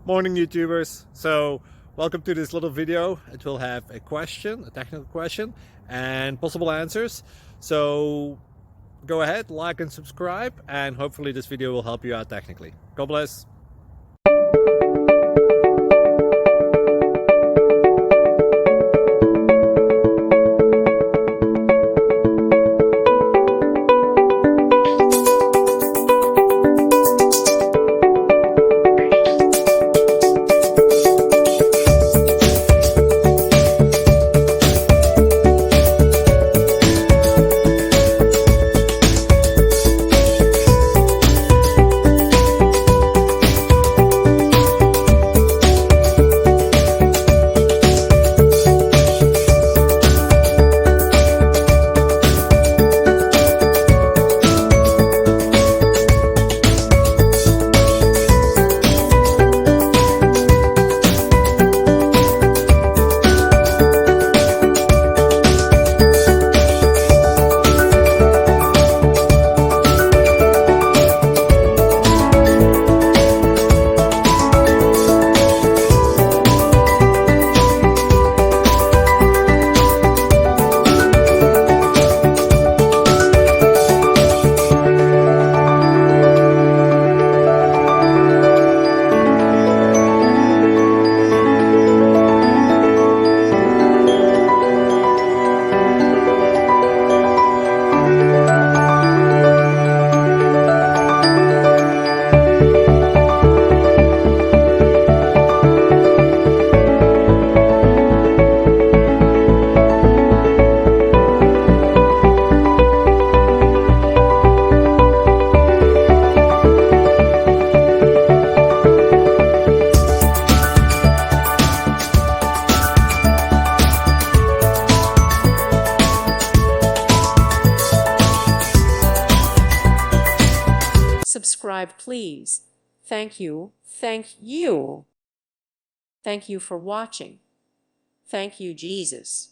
Morning YouTubers. So welcome to this little video. It will have a question, a technical question, and possible answers. So go ahead, like and subscribe, and hopefully this video will help you out technically. God bless. Subscribe, please. Thank you. Thank you. Thank you for watching. Thank you, Jesus.